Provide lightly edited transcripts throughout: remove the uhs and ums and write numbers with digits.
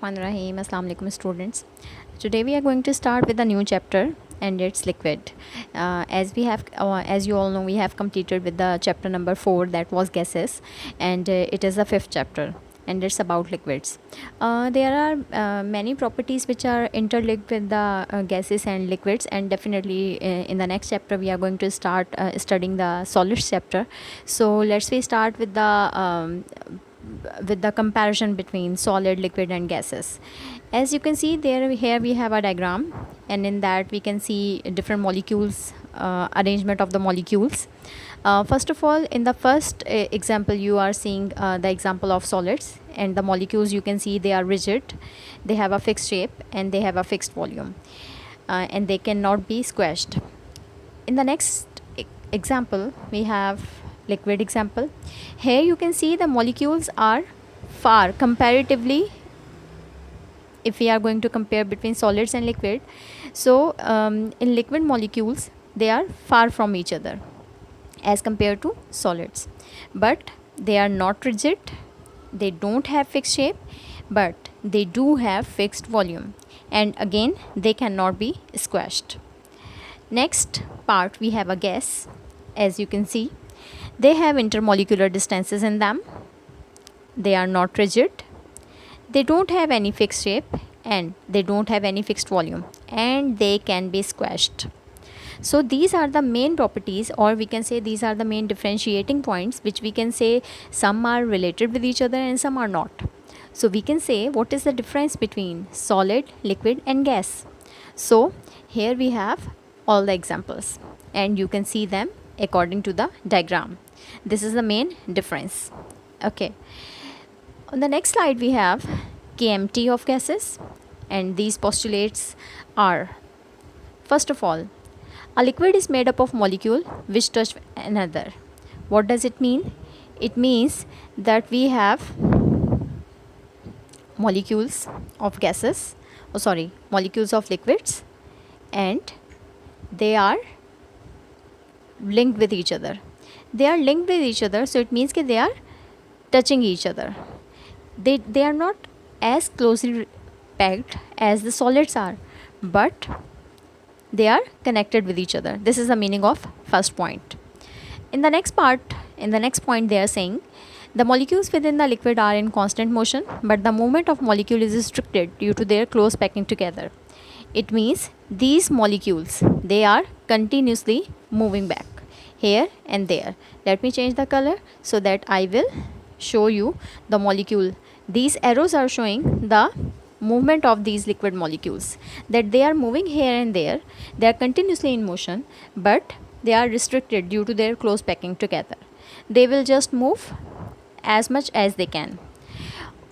Rahim. Assalamu alaikum students. Today we are going to start with a new chapter and it's liquid. As you all know, we have completed with the chapter number 4, that was gases, and it is the fifth chapter and it's about liquids. There are many properties which are interlinked with the gases and liquids, and definitely in the next chapter we are going to start studying the solids chapter. So let's we start with the comparison between solid, liquid and gases. As you can see there, here we have a diagram, and in that we can see different molecules, arrangement of the molecules. First of all, in the first example you are seeing the example of solids, and the molecules you can see they are rigid, they have a fixed shape and they have a fixed volume, and they cannot be squashed. In the next example we have liquid example. Here you can see the molecules are far comparatively, if we are going to compare between solids and liquid. So in liquid molecules they are far from each other as compared to solids, but they are not rigid, they don't have fixed shape, but they do have fixed volume, and again they cannot be squashed. Next part we have a gas. As you can see, they have intermolecular distances in them, they are not rigid, they don't have any fixed shape, and they don't have any fixed volume, and they can be squashed. So these are the main properties, or we can say these are the main differentiating points, which we can say some are related with each other and some are not. So we can say what is the difference between solid, liquid and gas. So here we have all the examples and you can see them according to the diagram. This is the main difference. Okay. On the next slide we have KMT of gases, and these postulates are: first of all, a liquid is made up of molecule which touch another. What does it mean? It means that we have molecules of gases, molecules of liquids, and they are linked with each other. They are linked with each other, so it means that they are touching each other. They are not as closely packed as the solids are, but they are connected with each other. This is the meaning of first point. In the next point they are saying the molecules within the liquid are in constant motion, but the movement of molecule is restricted due to their close packing together. It means these molecules, they are continuously moving back here and there. Let me change the color so that I will show you the molecule. These arrows are showing the movement of these liquid molecules, that they are moving here and there, they are continuously in motion, but they are restricted due to their close packing together. They will just move as much as they can.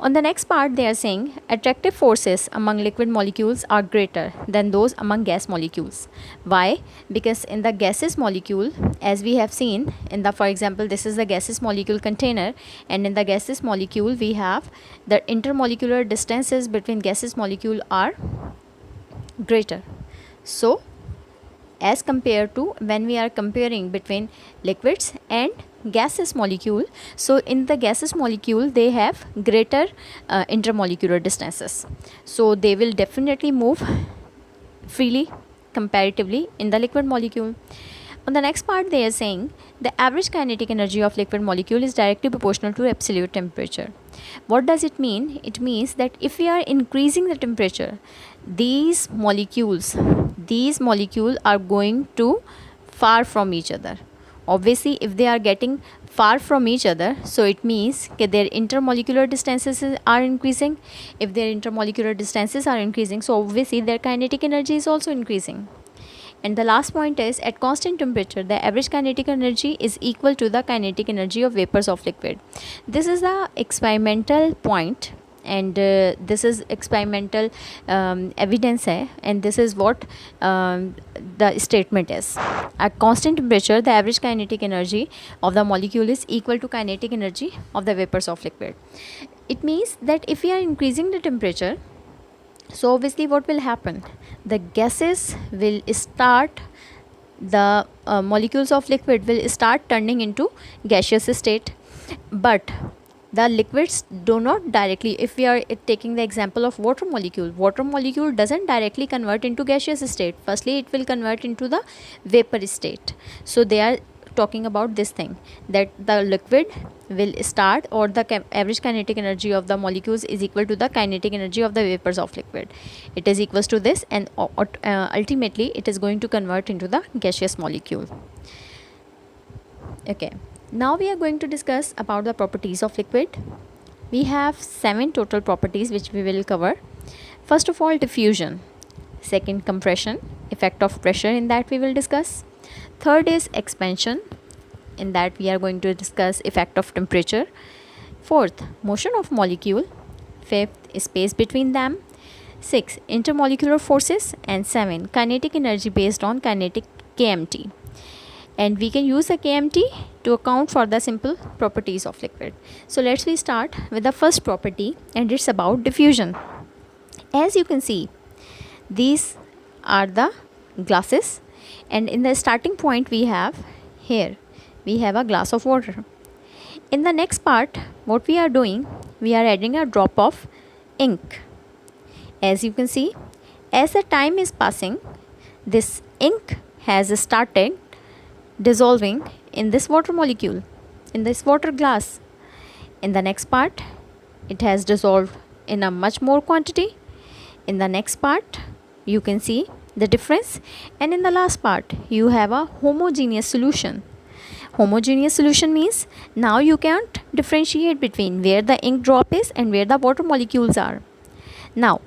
On the next part they are saying attractive forces among liquid molecules are greater than those among gas molecules. Why? Because in the gaseous molecule, as we have seen in the, for example, this is the gaseous molecule container, and in the gaseous molecule we have the intermolecular distances between gaseous molecule are greater. So as compared to when we are comparing between liquids and gaseous molecule, so in the gaseous molecule they have greater intermolecular distances, so they will definitely move freely comparatively in the liquid molecule. On the next part they are saying the average kinetic energy of liquid molecule is directly proportional to absolute temperature. What does it mean? It means that if we are increasing the temperature, these molecules are going to far from each other. Obviously if they are getting far from each other, so it means that their intermolecular distances are increasing. If their intermolecular distances are increasing, so obviously their kinetic energy is also increasing. And the last point is at constant temperature the average kinetic energy is equal to the kinetic energy of vapors of liquid. This is the experimental point, and this is experimental evidence hai, and this is what the statement is: at constant temperature the average kinetic energy of the molecule is equal to kinetic energy of the vapors of liquid. It means that if we are increasing the temperature, so obviously what will happen, the gases will start, the molecules of liquid will start turning into gaseous state, but The liquids do not directly, if we are taking the example of water molecule doesn't directly convert into gaseous state. Firstly it will convert into the vapor state. So they are talking about this thing, that the liquid will start, or the average kinetic energy of the molecules is equal to the kinetic energy of the vapors of liquid. It is equals to this, and ultimately it is going to convert into the gaseous molecule. Okay, now we are going to discuss about the properties of liquid. We have 7 total properties which we will cover. First of all, diffusion. Second, compression, effect of pressure, in that we will discuss. Third is expansion, in that we are going to discuss effect of temperature. Fourth, motion of molecule. Fifth, space between them. 6, intermolecular forces. And 7, kinetic energy based on kinetic KMT. And we can use the KMT to account for the simple properties of liquid. So let's we start with the first property, and it's about diffusion. As you can see, these are the glasses, and in the starting point we have here, we have a glass of water. In the next part, what we are doing, we are adding a drop of ink. As you can see, as the time is passing, this ink has started dissolving in this water molecule, in this water glass. In the next part, it has dissolved in a much more quantity. In the next part, you can see the difference, and in the last part you have a homogeneous solution. Homogeneous solution means now you can't differentiate between where the ink drop is and where the water molecules are. Now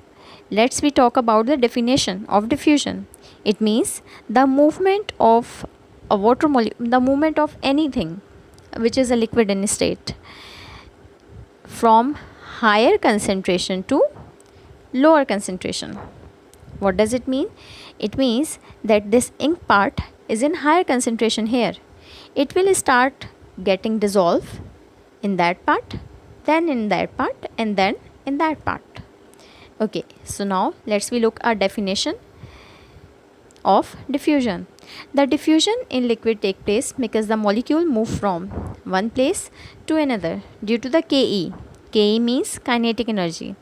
let's we talk about the definition of diffusion. It means the movement of a water molecule, the movement of anything which is a liquid in state, from higher concentration to lower concentration. What does it mean? It means that this ink part is in higher concentration here. It will start getting dissolved in that part, then in that part, and then in that part. Okay, so now let's we look at definition of diffusion. The diffusion in liquid take place because the molecule move from one place to another due to the Ke. Ke means kinetic energy.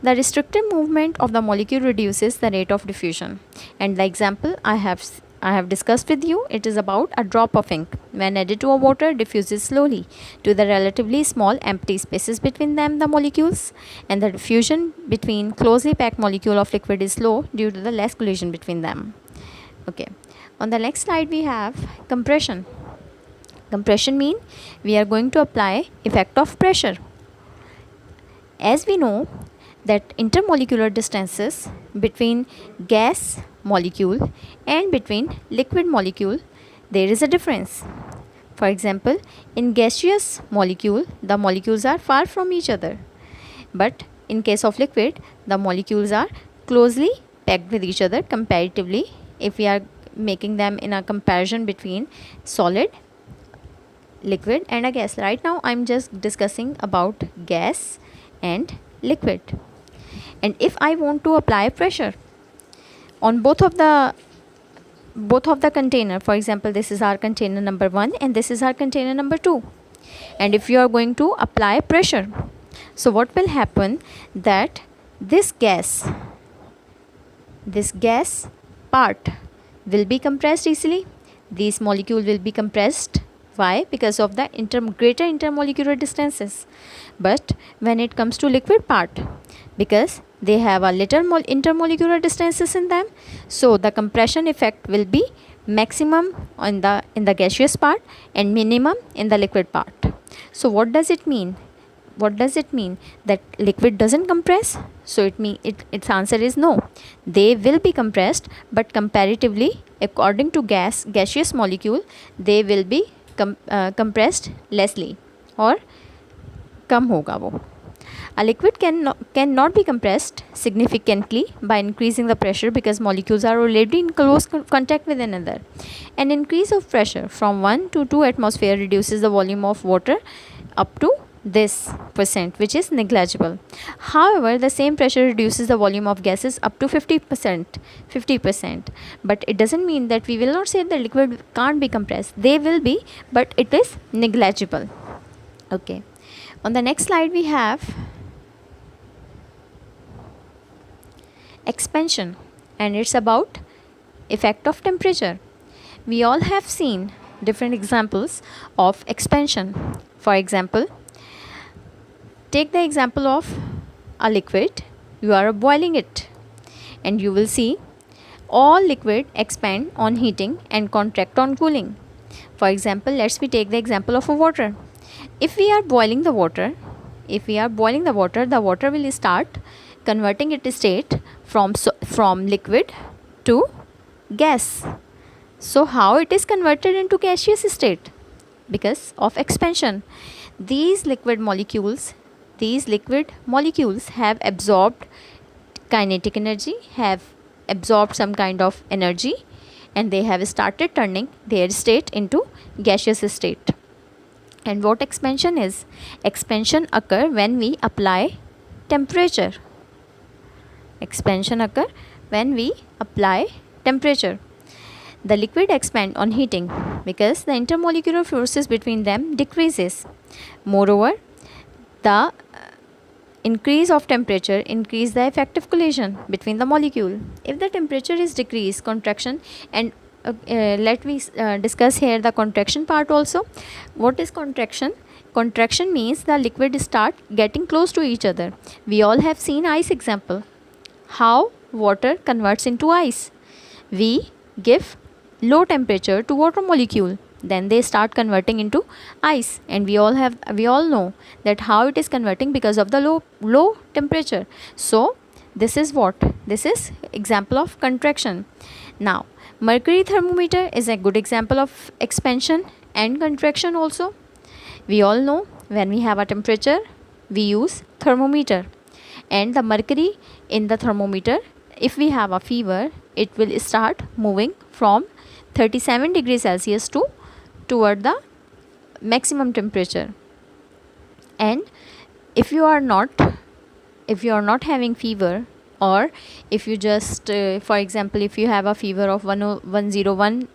The restricted movement of the molecule reduces the rate of diffusion. And the example I have discussed with you, it is about a drop of ink. When added to a water, diffuses slowly to the relatively small empty spaces between them, the molecules, and the diffusion between closely packed molecule of liquid is slow due to the less collision between them. Okay, on the next slide we have compression. Compression mean we are going to apply effect of pressure. As we know that intermolecular distances between gas molecule and between liquid molecule, there is a difference. For example, in gaseous molecule, the molecules are far from each other, but in case of liquid, the molecules are closely packed with each other comparatively, if we are making them in a comparison between solid, liquid and a gas. Right now I'm just discussing about gas and liquid. And if I want to apply pressure on both of the container, for example, this is our container number 1 and this is our container number 2, and if you are going to apply pressure, so what will happen, that this gas part will be compressed easily. These molecule will be compressed. Why? Because of the greater intermolecular distances. But when it comes to liquid part, because they have a little intermolecular distances in them, so the compression effect will be maximum in the gaseous part and minimum in the liquid part. So what does it mean? That liquid doesn't compress? So its answer is no. They will be compressed, but comparatively, according to gaseous molecule, they will be compressed lessly, or kam hoga wo. A liquid cannot be compressed significantly by increasing the pressure because molecules are already in close contact with one another. An increase of pressure from 1 to 2 atmosphere reduces the volume of water up to this percent, which is negligible. However, the same pressure reduces the volume of gases up to 50%. But it doesn't mean that we will not say the liquid can't be compressed. They will be, but it is negligible. Okay. On the next slide we have expansion, and it's about effect of temperature. We all have seen different examples of expansion. For example, take the example of a liquid. You are boiling it, and you will see all liquid expand on heating and contract on cooling. For example, let's we take the example of a water. If we are boiling the water, the water will start converting its state from liquid to gas. So how it is converted into gaseous state? Because of expansion. These liquid molecules have absorbed kinetic energy, have absorbed some kind of energy, and they have started turning their state into gaseous state. And what expansion is? Expansion occur when we apply temperature. Expansion occur when we apply temperature. The liquid expand on heating because the intermolecular forces between them decreases. Moreover, the increase of temperature increase the effective collision between the molecule. If the temperature is decreased, contraction, and let me discuss here the contraction part also. What is contraction? Contraction means the liquid start getting close to each other. We all have seen ice example. How water converts into ice? We give low temperature to water molecule, then they start converting into ice, and we all know that how it is converting because of the low temperature. So this is example of contraction. Now mercury thermometer is a good example of expansion and contraction also. We all know when we have a temperature, we use thermometer, and the mercury in the thermometer, if we have a fever, it will start moving from 37 degrees Celsius toward the maximum temperature. And if you are not having fever, or if you just for example, if you have a fever of 101,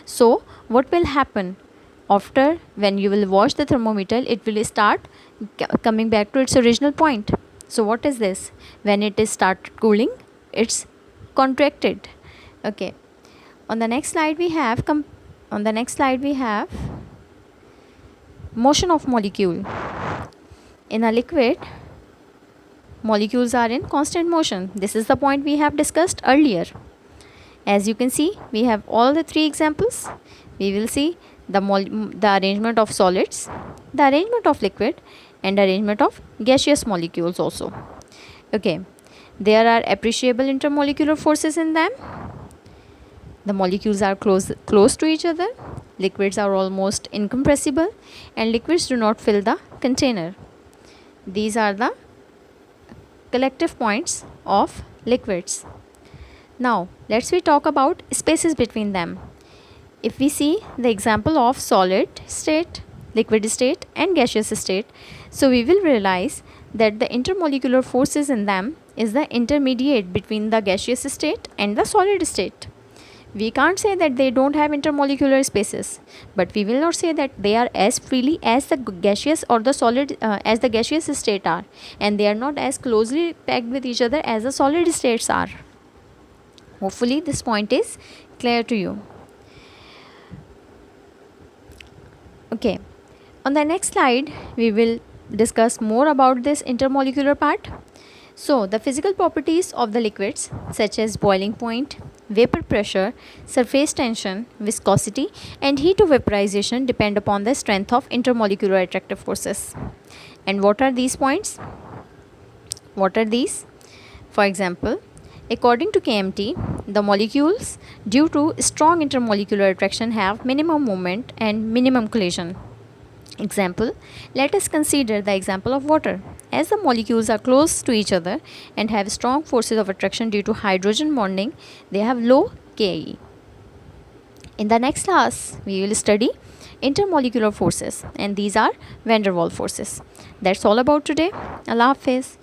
so what will happen? After, when you will wash the thermometer, it will start coming back to its original point. So what is this? When it is start cooling, it's contracted. Okay. On the next slide we have motion of molecule. In a liquid, molecules are in constant motion. This is the point we have discussed earlier. As you can see, we have all the three examples. We will see the arrangement of solids, the arrangement of liquid, and arrangement of gaseous molecules also. Okay, there are appreciable intermolecular forces in them. The molecules are close to each other. Liquids are almost incompressible, and liquids do not fill the container. These are the collective points of liquids. Now let's talk about spaces between them. If we see the example of solid state, liquid state, and gaseous state, so we will realize that the intermolecular forces in them is the intermediate between the gaseous state and the solid state. We can't say that they don't have intermolecular spaces, but we will not say that they are as freely as the gaseous or the solid as the gaseous state are, and they are not as closely packed with each other as the solid states are. Hopefully this point is clear to you. Okay, on the next slide we will discuss more about this intermolecular part. So the physical properties of the liquids, such as boiling point, vapor pressure, surface tension, viscosity, and heat of vaporization, depend upon the strength of intermolecular attractive forces. And what are these points? What are these? For example, according to KMT, the molecules, due to strong intermolecular attraction, have minimum moment and minimum collision. Example, let us consider the example of water. As the molecules are close to each other and have strong forces of attraction due to hydrogen bonding, they have low Ke. In the next class, we will study intermolecular forces, and these are van der Waals forces. That's all about today. Allah Hafiz.